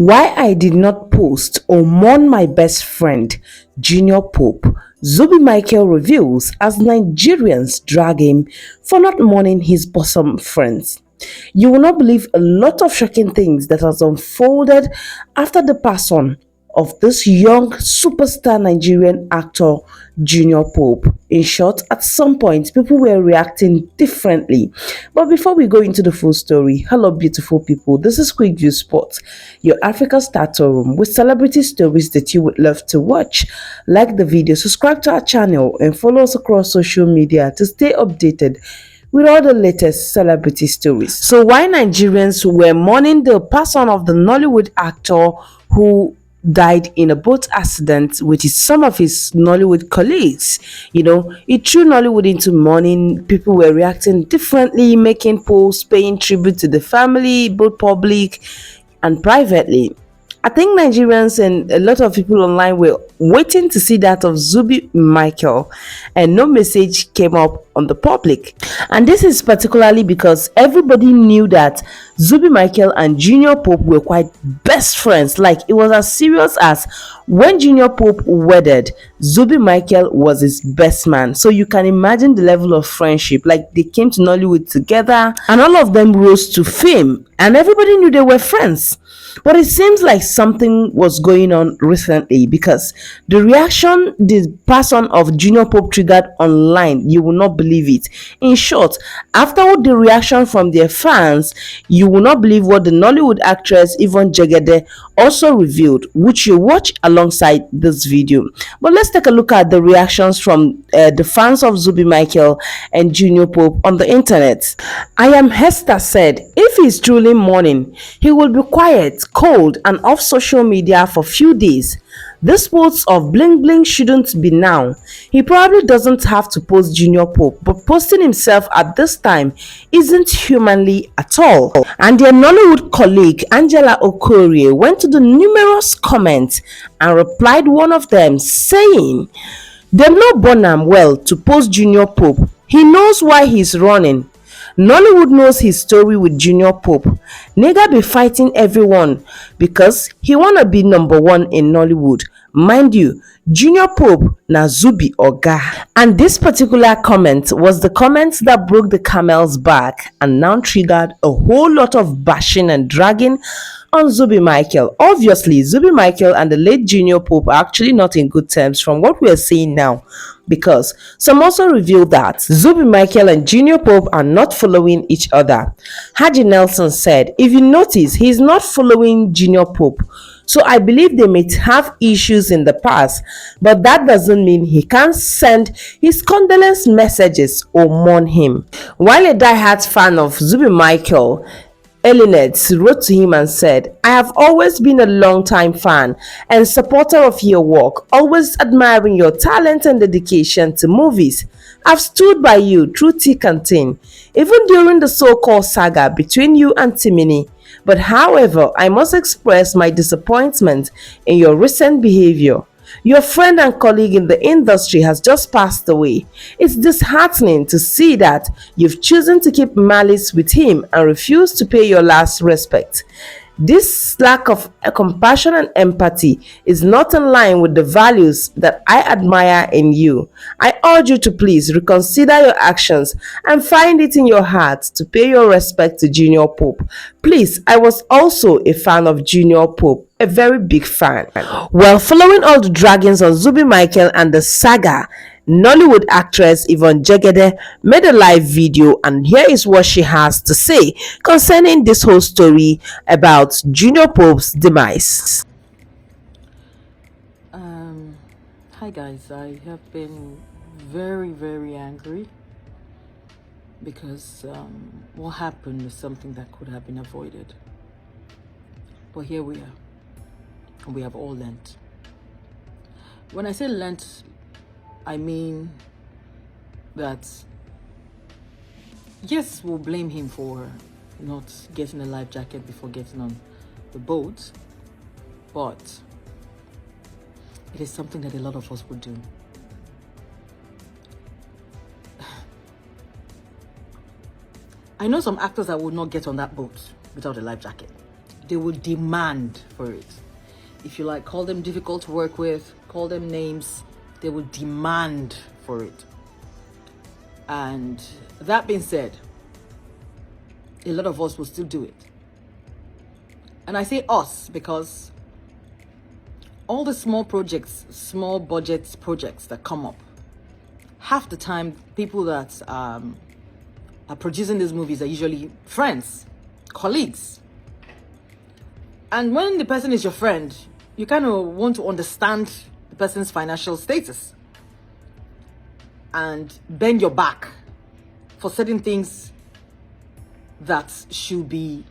Why I did not post or mourn my best friend, Junior Pope, Zubby Micheal reveals as Nigerians drag him for not mourning his bosom friends. You will not believe a lot of shocking things that has unfolded after the passing of this young superstar Nigerian actor, Junior Pope. In short, at some point, people were reacting differently. But before we go into the full story, hello, beautiful people. This is Quick View Sports, your Africa starter room with celebrity stories that you would love to watch. Like the video, subscribe to our channel, and follow us across social media to stay updated with all the latest celebrity stories. So, why Nigerians were mourning the passing of the Nollywood actor who died in a boat accident with some of his Nollywood colleagues. It threw Nollywood into mourning. People were reacting differently, making posts, paying tribute to the family, both public and privately. I think Nigerians and a lot of people online were waiting to see that of Zubby Micheal, and no message came up on the public. And this is particularly because everybody knew that Zubby Micheal and Junior Pope were quite best friends. Like, it was as serious as when Junior Pope wedded, Zubby Micheal was his best man. So you can imagine the level of friendship. Like, they came to Nollywood together and all of them rose to fame, and everybody knew they were friends. But it seems like something was going on recently, because the reaction the person of Junior Pope triggered online, you will not believe it. In short, after the reaction from their fans, you will not believe what the Nollywood actress Iyvonne Jegede also revealed, which you watch alongside this video. But let's take a look at the reactions from the fans of Zubby Micheal and Junior Pope on the internet. I am Hester said, if he's truly mourning, he will be quiet, cold, and off social media for few days. This post of bling bling shouldn't be now. He probably doesn't have to post Junior Pope, but posting himself at this time isn't humanly at all. And their Nollywood colleague Angela Okorie went to the numerous comments and replied one of them saying, "Dem no born am well to post Junior Pope. He knows why he's running. Nollywood knows his story with Junior Pope. Nigga be fighting everyone because he wanna be number one in Nollywood. Mind you, Junior Pope na Zubby Oga." And this particular comment was the comment that broke the camel's back and now triggered a whole lot of bashing and dragging on Zubby Micheal. Obviously, Zubby Micheal and the late Junior Pope are actually not in good terms from what we are seeing now, because some also revealed that Zubby Micheal and Junior Pope are not following each other. Haji Nelson said, if you notice, he's not following Junior Pope. So I believe they may have issues in the past, but that doesn't mean he can't send his condolence messages or mourn him. While a diehard fan of Zubby Micheal, Elinet wrote to him and said, I have always been a long-time fan and supporter of your work, always admiring your talent and dedication to movies. I've stood by you through thick and thin, even during the so-called saga between you and Timini. But however, I must express my disappointment in your recent behavior. Your friend and colleague in the industry has just passed away. It's disheartening to see that you've chosen to keep malice with him and refuse to pay your last respect. This lack of compassion and empathy is not in line with the values that I admire in you. I urge you to please reconsider your actions and find it in your heart to pay your respect to Junior Pope. Please, I was also a fan of Junior Pope, a very big fan. Well, following all the dragons on Zubby Micheal and the saga, Nollywood actress Iyvonne Jegede made a live video, and here is what she has to say concerning this whole story about Junior Pope's demise. Hi guys, I have been very angry because what happened is something that could have been avoided. But here we are, and we have all learnt. When I say learnt, I mean that, yes, we'll blame him for not getting a life jacket before getting on the boat, but it is something that a lot of us would do. I know some actors that would not get on that boat without a life jacket. they will demand for it. If you like, call them difficult to work with, call them names, they will demand for it. And that being said, a lot of us will still do it. And I say us because all the small projects, small budget projects that come up, half the time, people that are producing these movies are usually friends, colleagues. And when the person is your friend, you kind of want to understand the person's financial status and bend your back for certain things that should be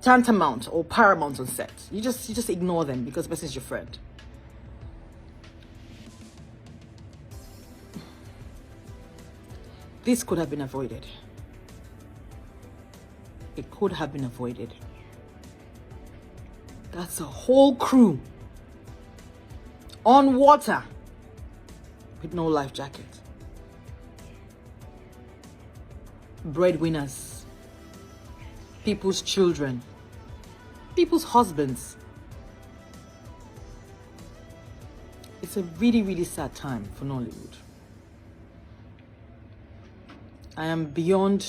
tantamount or paramount on set. You just ignore them because the person is your friend. This could have been avoided. It could have been avoided. That's a whole crew on water with no life jacket. Breadwinners, people's children, people's husbands. It's a really, really sad time for Nollywood. I am beyond.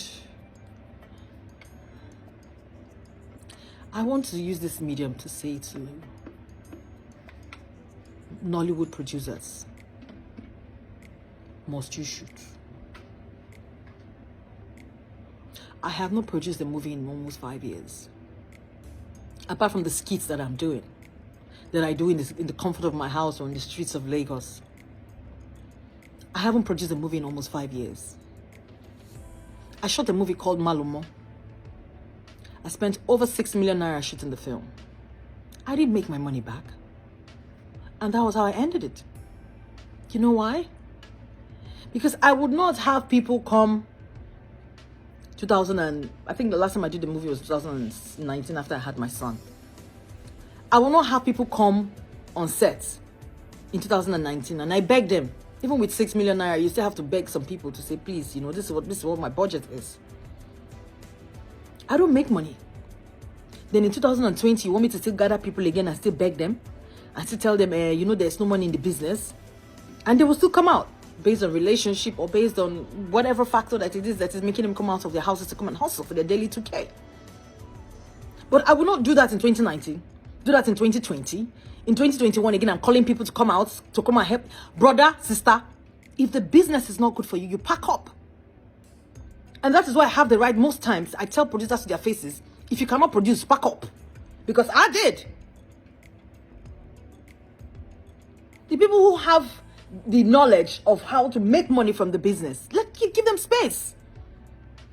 I want to use this medium to say to Nollywood producers, must you shoot? I have not produced a movie in almost 5 years. Apart from the skits that I'm doing, that I do in the comfort of my house or in the streets of Lagos. I haven't produced a movie in almost 5 years. I shot a movie called Malumo. I spent over 6 million naira shooting the film. I didn't make my money back. And that was how I ended it. You know why? Because I would not have people come I think the last time I did the movie was 2019 after I had my son. I will not have people come on set in 2019 and I beg them, even with 6 million naira, you still have to beg some people to say, please, this is what my budget is. I don't make money. Then in 2020, you want me to still gather people again and still beg them and still tell them, there's no money in the business, and they will still come out based on relationship or based on whatever factor that it is that is making them come out of their houses to come and hustle for their daily 2K. But I will not do that in 2019. Do that in 2020. In 2021, again, I'm calling people to come out, to come and help. Brother, sister, if the business is not good for you, you pack up. And that is why I have the right most times. I tell producers to their faces, if you cannot produce, pack up. Because I did. The people who have the knowledge of how to make money from the business, give them space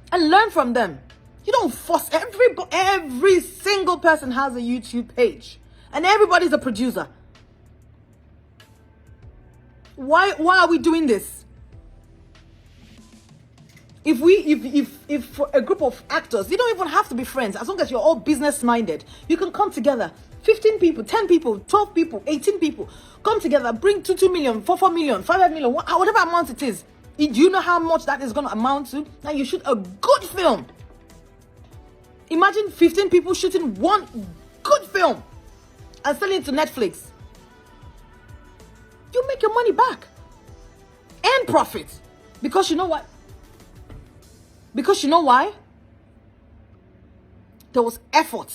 and learn from them. You don't force. Every single person has a YouTube page and everybody's a producer. Why are we doing this? If for a group of actors, you don't even have to be friends. As long as you're all business minded, you can come together. 15 people, 10 people, 12 people, 18 people. Come together, bring 2 million, 4 million, 5 million, whatever amount it is. Do you know how much that is going to amount to? Now you shoot a good film. Imagine 15 people shooting one good film and selling it to Netflix. You make your money back and profit. Because you know what? There was effort.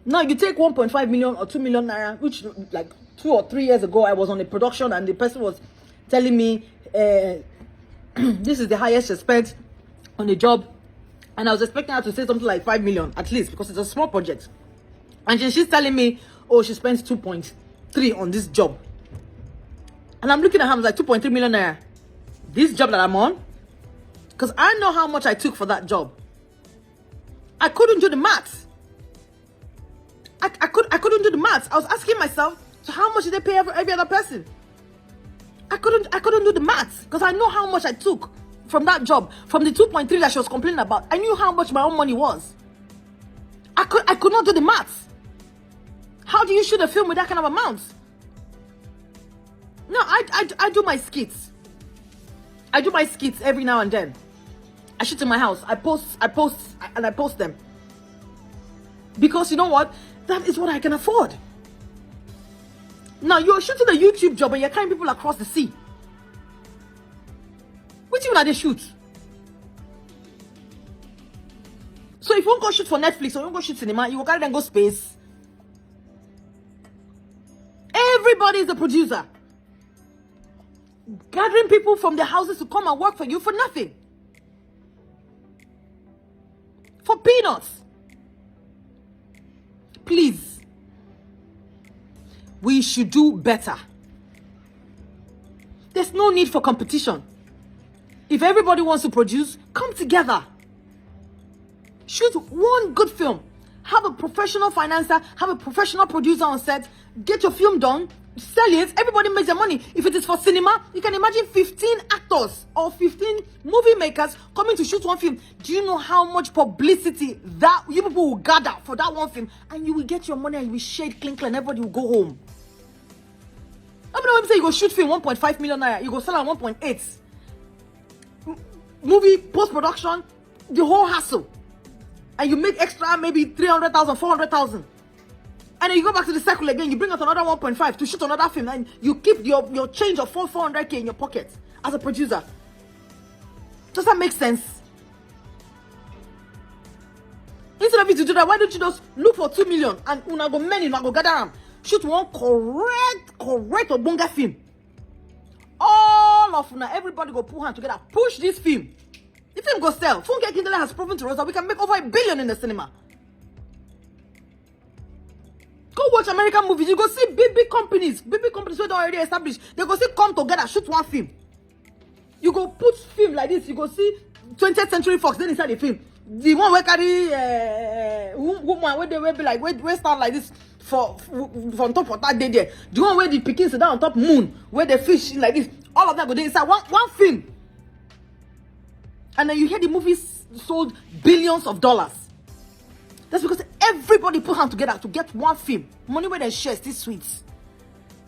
Now you take 1.5 million or 2 million naira, which like 2 or 3 years ago I was on a production and the person was telling me this is the highest she spent on the job, and I was expecting her to say something like 5 million at least because it's a small project, and she's telling me, oh, she spent 2.3 on this job, and I'm looking at her, I'm like, 2.3 million naira, this job that I'm on, because I know how much I took for that job. I couldn't do the maths. I couldn't do the maths. I was asking myself, so how much did they pay every other person? I couldn't do the maths because I know how much I took from that job, from the 2.3 that she was complaining about. I knew how much my own money was. I could not do the maths. How do you shoot a film with that kind of amount? No, I do my skits. I do my skits every now and then. I shoot in my house. I post them. Because you know what? That is what I can afford. Now you're shooting a YouTube job and you're carrying people across the sea. Which one are they shoot? So if you won't go shoot for Netflix or you won't go shoot cinema, you will carry them go space. Everybody is a producer. Gathering people from their houses to come and work for you for nothing. For peanuts. Please. We should do better. There's no need for competition. If everybody wants to produce, come together. Shoot one good film. Have a professional financer, have a professional producer on set. Get your film done, sell it, everybody makes their money. If it is for cinema, you can imagine 15 actors or 15 movie makers coming to shoot one film. Do you know how much publicity that you people will gather for that one film? And you will get your money and you will shade clink and everybody will go home. I mean, when you say you go shoot film 1.5 million naira, you go sell at 1.8. Movie, post-production, the whole hassle. And you make extra maybe 300,000, 400,000. And then you go back to the circle again, you bring out another 1.5 to shoot another film, and you keep your change of 400k in your pocket as a producer. Does that make sense? Instead of you to do that, why don't you just look for 2 million and una go many, una go gather them. Shoot one correct Obonga film. All of una, everybody go pull hand together, push this film. The film go sell. Funke Kindele has proven to us that we can make over $1 billion in the cinema. Go watch American movies. You go see big companies where they already established. They go see come together, shoot one film. You go put film like this. You go see 20th Century Fox. Then inside the film, the one where carry woman where they will be like where start like this for on top of that day there. The one where the pikin sit down on top moon where they fish like this. All of them go there inside one film. And then you hear the movies sold billions of dollars. That's because everybody put hands together to get one film. Money where they share is sweet.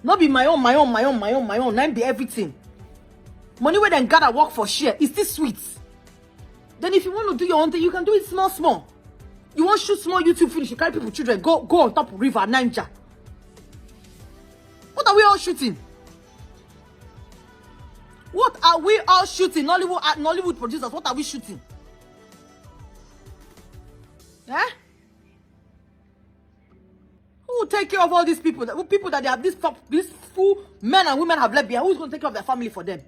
Not be my own. Not be everything. Money where they gather work for share is this sweet. Then if you want to do your own thing, you can do it small. You want to shoot small YouTube finish, you carry people, children, go on top of river, Niger. What are we all shooting? What are we all shooting? Nollywood producers, what are we shooting? Eh? Who will take care of all these people? People that they have these full men and women have left behind. Who's going to take care of their family for them?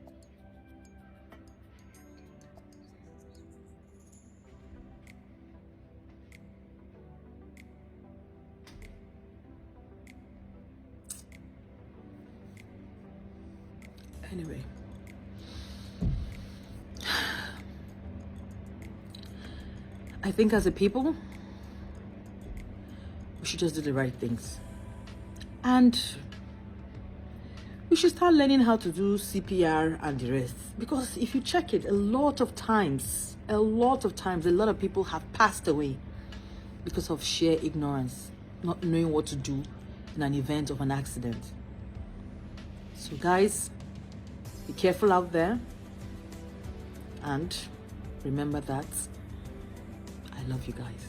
Anyway. I think as a people, we should just do the right things. And we should start learning how to do CPR and the rest. Because if you check it, a lot of times, a lot of people have passed away because of sheer ignorance, not knowing what to do in an event of an accident. So guys, be careful out there. And remember that I love you guys.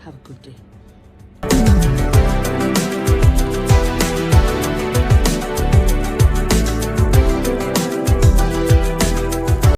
Have a good day.